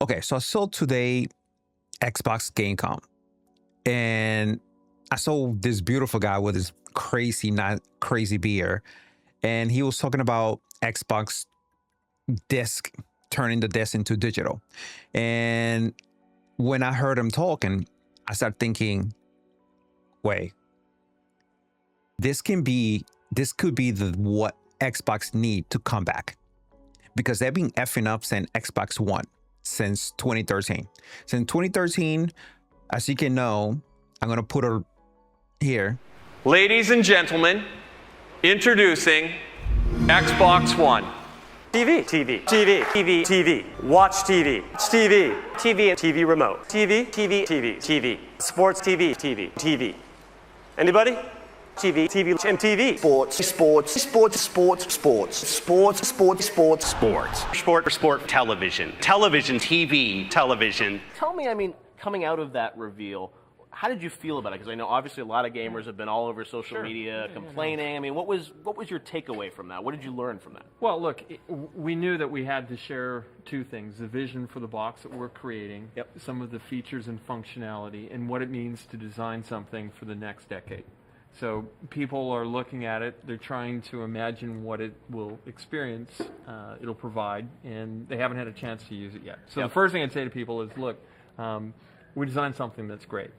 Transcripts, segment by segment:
Okay, so I saw today Xbox Gamecom, and I saw this beautiful guy with his crazy, not crazy beer, and he was talking about Xbox disc, turning the disc into digital. And when I heard him talking, I started thinking, wait, this could be the what Xbox need to come back, because they've been effing up since Xbox One since 2013. Since 2013, as you can know, I'm gonna put her here. Ladies and gentlemen, introducing Xbox One. TV, TV, TV, TV, TV, watch TV, TV, TV, TV remote, TV, TV, TV, TV, sports TV, TV, TV. Anybody? TV, TV, and TV. Sports, sports, sports, sports, sports, sports, sports, sports, Sport, sport, television. Television, TV, television. Tell me, I mean, coming out of that reveal, how did you feel about it? Because I know obviously a lot of gamers have been all over social media complaining. I mean, what was your takeaway from that? What did you learn from that? Well, look, we knew that we had to share two things: the vision for the box that we're creating, some of the features and functionality, and what it means to design something for the next decade. So people are looking at it, they're trying to imagine what it will experience, it'll provide, and they haven't had a chance to use it yet. So the first thing I'd say to people is, look, we designed something that's great.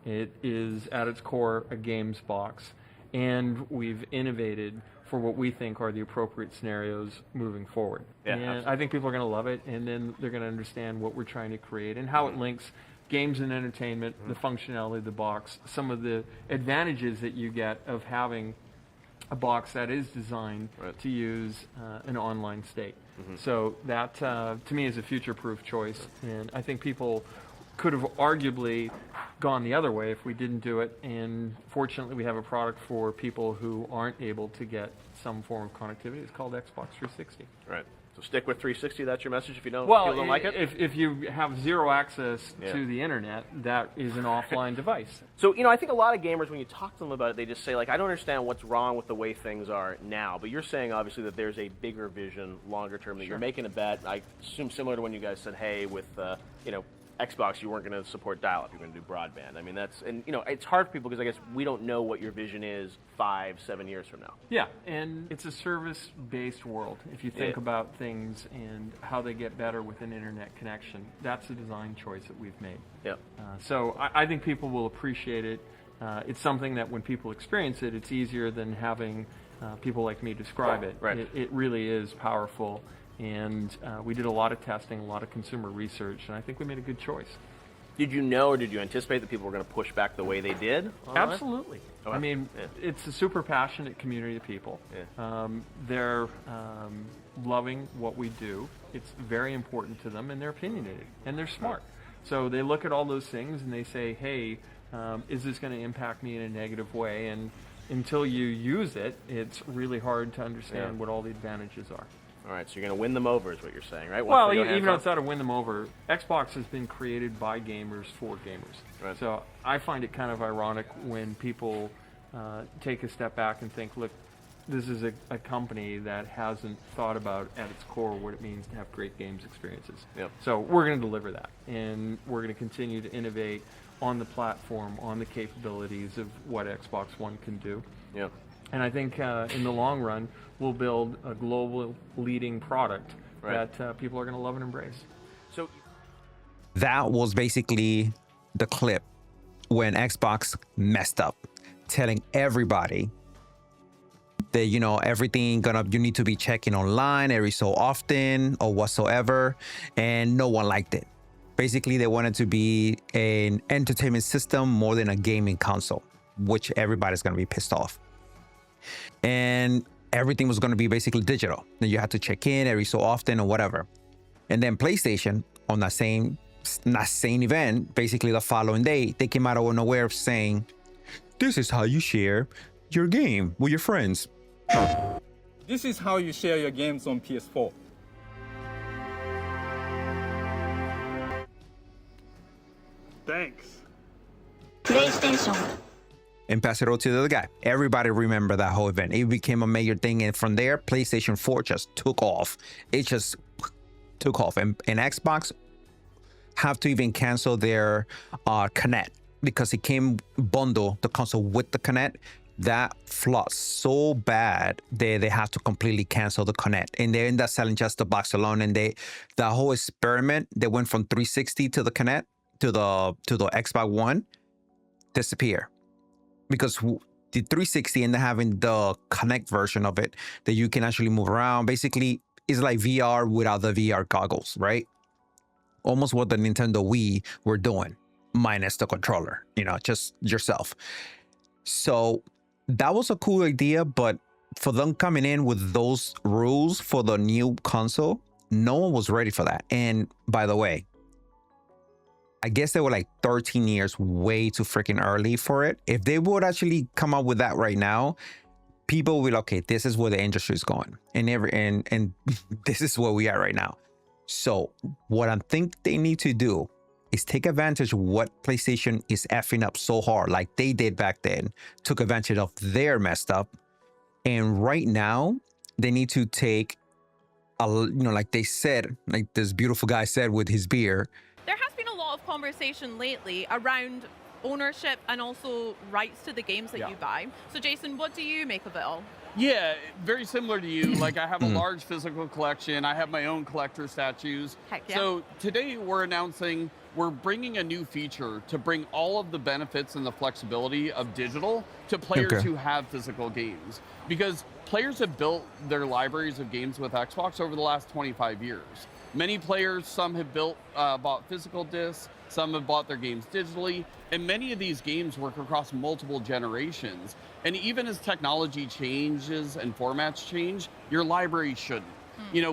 It is at its core a games box, and we've innovated for what we think are the appropriate scenarios moving forward. And I think people are going to love it, and then they're going to understand what we're trying to create and how it links games and entertainment, the functionality of the box, some of the advantages that you get of having a box that is designed to use an online state. So that, to me, is a future-proof choice, and I think people could have arguably gone the other way if we didn't do it, and fortunately we have a product for people who aren't able to get some form of connectivity. It's called Xbox 360. Right. So stick with 360. That's your message if you don't, well, people don't like it? If you have zero access to the internet, that is an offline device. So, I think a lot of gamers, when you talk to them about it, they just say, like, I don't understand what's wrong with the way things are now. But you're saying, obviously, that there's a bigger vision, longer term, that you're making a bet. I assume similar to when you guys said, hey, with, Xbox, you weren't going to support dial-up, you're going to do broadband. I mean, it's hard for people because I guess we don't know what your vision is 5-7 years from now. Yeah, and it's a service-based world. If you think about things and how they get better with an internet connection, that's a design choice that we've made. So I think people will appreciate it. It's something that when people experience it, it's easier than having people like me describe it. It really is powerful. And we did a lot of testing, a lot of consumer research, and I think we made a good choice. Did you know or did you anticipate that people were going to push back the way they did? Absolutely. I mean, it's a super passionate community of people. They're loving what we do. It's very important to them, and they're opinionated, and they're smart. So they look at all those things, and they say, hey, is this going to impact me in a negative way? And until you use it, it's really hard to understand what all the advantages are. All right, so you're going to win them over is what you're saying, right? Well, even outside of win them over, Xbox has been created by gamers for gamers. So I find it kind of ironic when people take a step back and think, look, this is a company that hasn't thought about at its core what it means to have great games experiences. So we're going to deliver that, and we're going to continue to innovate on the platform, on the capabilities of what Xbox One can do. And I think in the long run, we'll build a global leading product that people are going to love and embrace. So That was basically the clip when Xbox messed up, telling everybody that, everything you need to be checking online every so often or whatsoever, and no one liked it. Basically, they wanted to be an entertainment system more than a gaming console, which everybody's going to be pissed off. And everything was going to be basically digital. Then you had to check in every so often or whatever. And then PlayStation, on that same event, basically the following day, they came out of nowhere saying, this is how you share your game with your friends. This is how you share your games on PS4. Thanks. PlayStation. And pass it over to the other guy. Everybody remember that whole event. It became a major thing, and from there, PlayStation 4 just took off. It just took off, and Xbox have to even cancel their Connect because it came bundle the console with the Connect. That flopped so bad they have to completely cancel the Connect, and they end up selling just the box alone. And the whole experiment, they went from 360 to the Connect to the Xbox One, disappear because the 360 ended up having the Connect version of it that you can actually move around. Basically, it's like VR without the VR goggles, right? Almost what the Nintendo Wii were doing, minus the controller, just yourself. So that was a cool idea, but for them coming in with those rules for the new console, no one was ready for that. And by the way, I guess they were like 13 years way too freaking early for it. If they would actually come up with that right now, people will, okay, this is where the industry is going, and this is where we are right now. So what I think they need to do is take advantage of what PlayStation is effing up so hard, like they did back then, took advantage of their messed up. And right now, they need to take, like they said, like this beautiful guy said with his beer. There has been a lot of conversation lately around ownership and also rights to the games that you buy. So Jason, what do you make of it all? Yeah, very similar to you. Like I have a large physical collection. I have my own collector statues. Heck yeah. So today we're bringing a new feature to bring all of the benefits and the flexibility of digital to players who have physical games. Because players have built their libraries of games with Xbox over the last 25 years. Many players, some have bought physical discs, some have bought their games digitally, and many of these games work across multiple generations. And even as technology changes and formats change, your library shouldn't.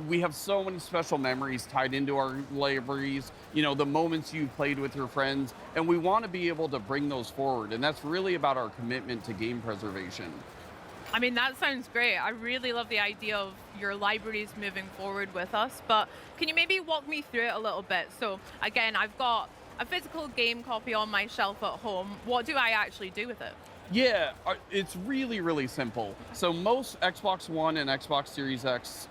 We have so many special memories tied into our libraries, the moments you played with your friends, and we want to be able to bring those forward. And that's really about our commitment to game preservation. I mean, that sounds great. I really love the idea of your libraries moving forward with us, but can you maybe walk me through it a little bit? So again, I've got a physical game copy on my shelf at home. What do I actually do with it? Yeah, it's really, really simple. So most Xbox One and Xbox Series X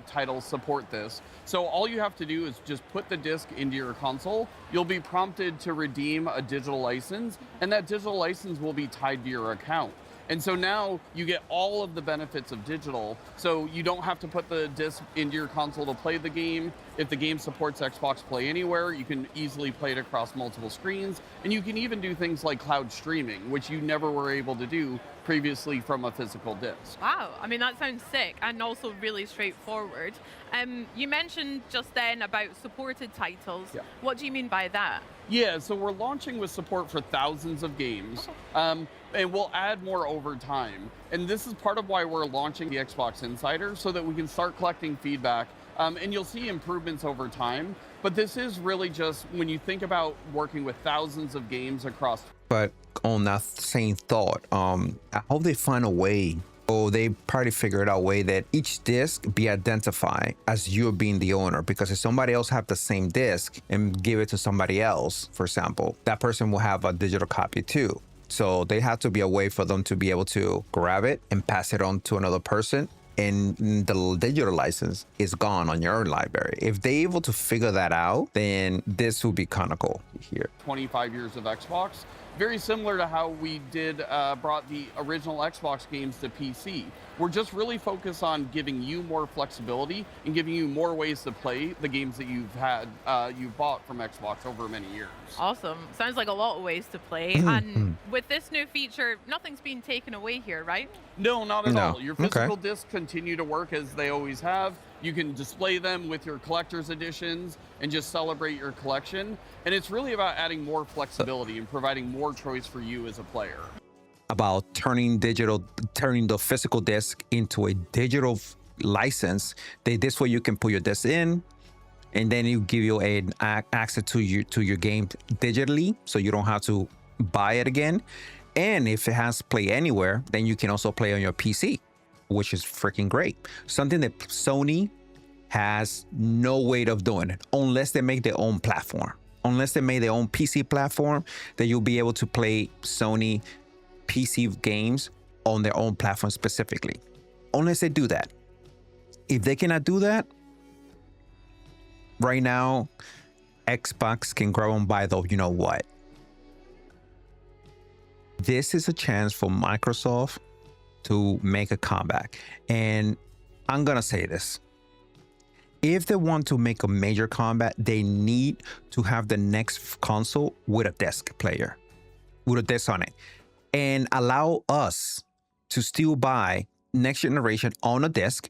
titles support this. So all you have to do is just put the disc into your console. You'll be prompted to redeem a digital license, and that digital license will be tied to your account. And so now you get all of the benefits of digital. So you don't have to put the disc into your console to play the game. If the game supports Xbox Play Anywhere, you can easily play it across multiple screens. And you can even do things like cloud streaming, which you never were able to do previously from a physical disc. Wow, I mean, that sounds sick and also really straightforward. You mentioned just then about supported titles. Yeah. What do you mean by that? Yeah, so we're launching with support for thousands of games. And we'll add more over time. And this is part of why we're launching the Xbox Insider, so that we can start collecting feedback. And you'll see improvements over time. But this is really just, when you think about working with thousands of games across. But on that same thought, I hope they find a way, or they probably figured out a way that each disc be identified as you being the owner. Because if somebody else have the same disc and give it to somebody else, for example, that person will have a digital copy too. So they have to be a way for them to be able to grab it and pass it on to another person. And the digital license is gone on your library. If they're able to figure that out, then this would be kind of cool here. 25 years of Xbox. Very similar to how we brought the original Xbox games to PC. We're just really focused on giving you more flexibility and giving you more ways to play the games that you've bought from Xbox over many years. Awesome. Sounds like a lot of ways to play. And with this new feature, nothing's being taken away here, right? No, not at all. Your physical discs continue to work as they always have. You can display them with your collector's editions and just celebrate your collection. And it's really about adding more flexibility and providing more choice for you as a player. About turning the physical disc into a digital license. This way you can put your disc in, and then it give you an access to your game digitally, so you don't have to buy it again. And if it has Play Anywhere, then you can also play on your PC, which is freaking great. Something that Sony has no way of doing it unless they make their own platform. Unless they make their own PC platform, that you'll be able to play Sony PC games on their own platform specifically. Unless they do that. If they cannot do that, right now, Xbox can grab them by the, you know what? This is a chance for Microsoft to make a comeback. And I'm gonna say this. If they want to make a major comeback, they need to have the next console with a disc player, with a disc on it, and allow us to still buy next generation on a disc,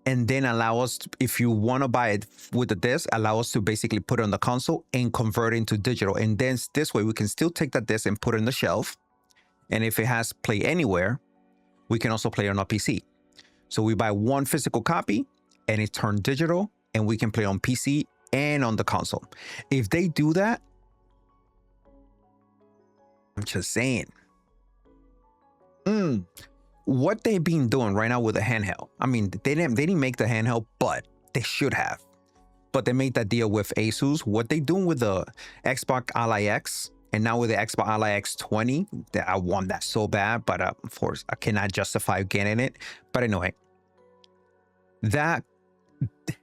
and then allow us to, if you want to buy it with the disc, allow us to basically put it on the console and convert it into digital. And then this way we can still take that disc and put it on the shelf. And if it has Play Anywhere, we can also play on a PC. So we buy one physical copy and it turned digital, and we can play on PC and on the console. If they do that, I'm just saying, what they've been doing right now with the handheld. I mean, they didn't make the handheld, but they should have. But they made that deal with Asus. What they doing with the Xbox Ally X, and now with the Xbox Ally X20, that I want that so bad, but of course I cannot justify getting it. But anyway, that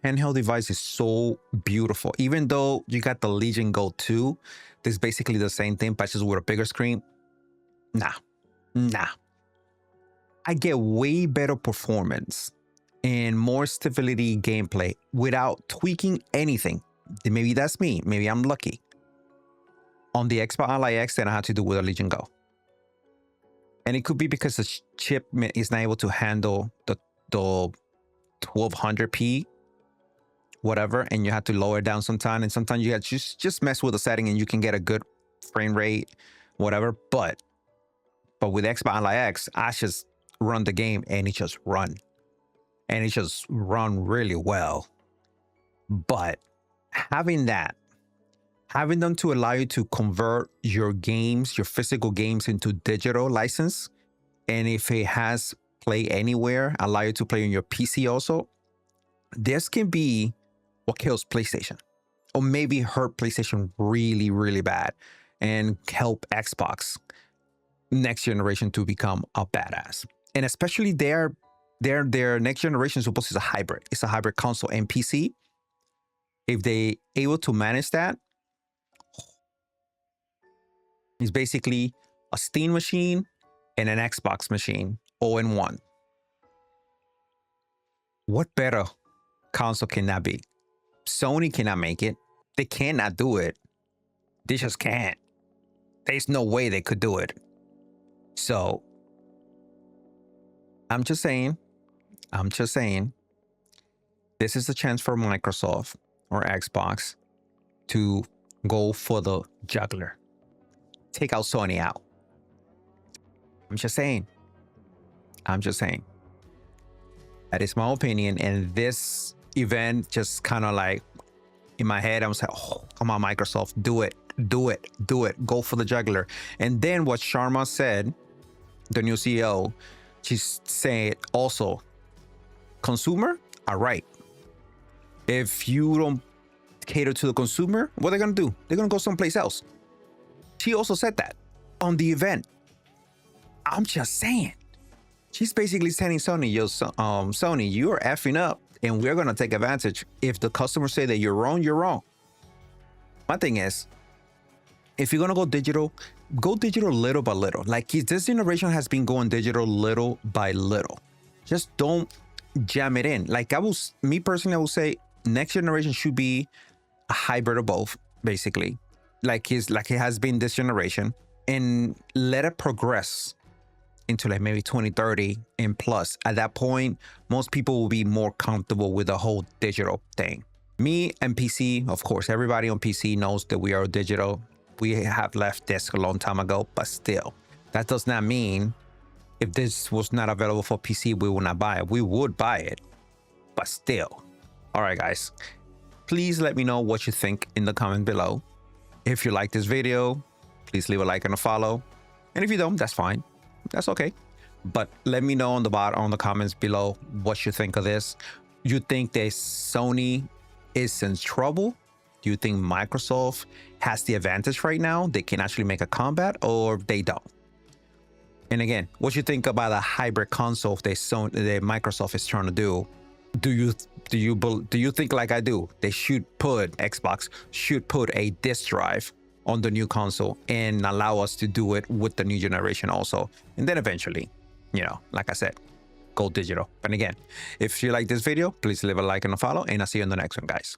handheld device is so beautiful. Even though you got the Legion Go 2, this is basically the same thing, but just with a bigger screen. Nah. I get way better performance and more stability gameplay without tweaking anything. Maybe that's me. Maybe I'm lucky. On the Xbox Ally X than I had to do with a Legion Go. And it could be because the chip is not able to handle the 1200p whatever, and you have to lower it down sometime, and sometimes you have to just mess with the setting and you can get a good frame rate, whatever. But with Xbox Ally X, I just run the game and it just run really well. But having them to allow you to convert your games, your physical games, into digital license, and if it has Play Anywhere, allow you to play on your PC also, this can be what kills PlayStation, or maybe hurt PlayStation really, really bad, and help Xbox next generation to become a badass. And especially their next generation supposed is a hybrid. It's a hybrid console and PC. If they able to manage that, it's basically a Steam machine and an Xbox machine all in one. What better console can that be? Sony cannot make it. They cannot do it. They just can't. There's no way they could do it. So I'm just saying, this is a chance for Microsoft or Xbox to go for the juggler. Take out Sony out. I'm just saying. That is my opinion. And this event just kind of like, in my head, I was like, oh, come on, Microsoft, do it. Go for the juggler. And then what Sharma said, the new CEO, she's saying also, consumer, all right. If you don't cater to the consumer, what are they going to do? They're going to go someplace else. She also said that on the event. I'm just saying. She's basically telling Sony, Sony, you're effing up, and we're going to take advantage. If the customers say that you're wrong, you're wrong. My thing is, if you're going to go digital little by little. Like this generation has been going digital little by little. Just don't jam it in. Like me personally, I will say next generation should be a hybrid of both, basically. Like it has been this generation, and let it progress into like maybe 2030 and plus. At that point, most people will be more comfortable with the whole digital thing. Me and PC, of course, everybody on PC knows that we are digital. We have left disc a long time ago, but still, that does not mean if this was not available for PC, we would not buy it. We would buy it, but still. All right, guys, please let me know what you think in the comment below. If you like this video, please leave a like and a follow. And if you don't, that's fine. That's okay. But let me know on the bottom, on the comments below, what you think of this. You think that Sony is in trouble? Do you think Microsoft has the advantage right now? They can actually make a comeback, or they don't? And again, what you think about a hybrid console that Microsoft is trying to do? do you think like I do? They should put Xbox should put a disk drive on the new console and allow us to do it with the new generation also, and then eventually, you know, like I said, go digital. But again, if you like this video, please leave a like and a follow, and I'll see you in the next one, guys.